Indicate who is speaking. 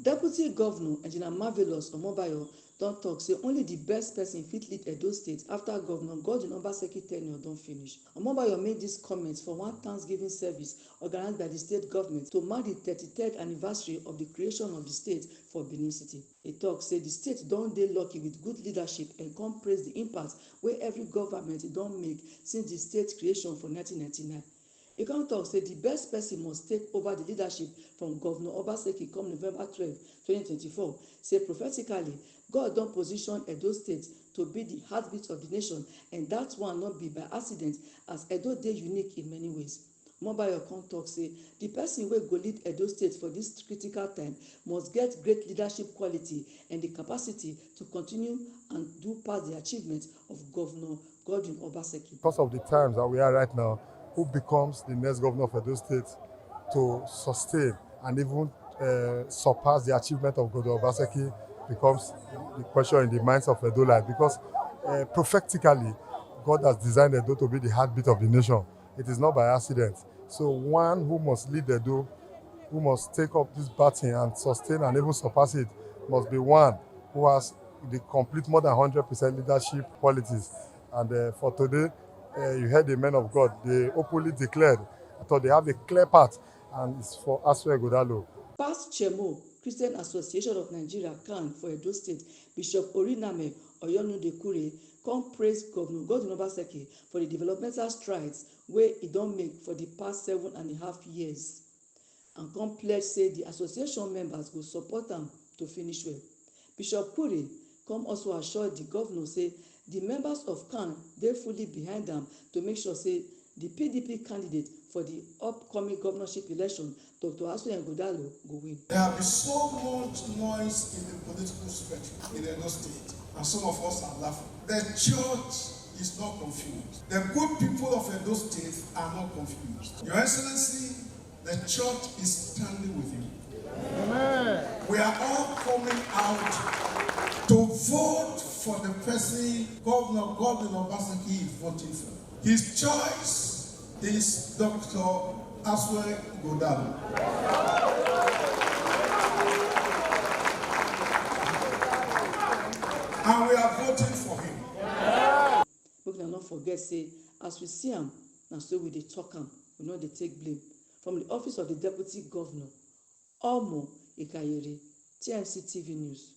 Speaker 1: Deputy Governor Engineer Marvelous Omobayo don tok say only di best person fit lead Edo State afta Governor Godwin Obaseki ten ure don finish. Omobayo made dis comments for one Thanksgiving service organised by di state government to mark di 33rd anniversary of di creation of di state for Benin City. E tok say di state don dey lucky with good leadership and come praise di impact wey every government don make since di state creation for 1999. E come tok say di best person must take over di leadership from Governor Obaseki come November 12, 2024. Say prophetically, God don position Edo State to be di heartbeat of di nation, and dat one no be by accident, as Edo dey unique in many ways. Omobayo come tok say di person wey go lead Edo State for dis critical time must get great leadership quality and di capacity to continue and do pass di achievement of Governor Godwin Obaseki.
Speaker 2: Because of the times that we are right now, who becomes the next governor of Edo State to sustain and even surpass the achievement of Godwin Obaseki becomes the question in the minds of Edo life. Because prophetically, God has designed Edo to be the heartbeat of the nation. It is not by accident. So one who must lead Edo, who must take up this baton and sustain and even surpass it, must be one who has the complete more than 100% leadership qualities. And for today, you heard the men of God, they openly declared, I thought they have a clear path, and it's for Aswe Godalo.
Speaker 1: Past Chemo Christian Association of Nigeria CAN for Edo State, Bishop Oriname Oyonudekure come praise Governor Godwin Obaseki for the developmental strides wey e don make for the past 7.5 years, and come pledge say the association members go support am to finish well. Bishop Kure come also assure the governor say the members of CAN dey fully behind am to make sure say the PDP candidate for the upcoming governorship election, Dr. Aswe Godalo, go win.
Speaker 3: There has been so much noise in the political spectrum in Edo State, and some of us are laughing. The church is not confused. The good people of Edo State are not confused. Your Excellency, the church is standing with you. Amen. We are all coming out to vote for the person Governor Godwin Obaseki is voting for. His choice is Dr. Aswe Godalo. And we are voting for him.
Speaker 1: Make una no forget say as we see am, na so we dey talk am, we no dey take blame. From the office of the Deputy Governor, Omo Ikayere, TMC TV News.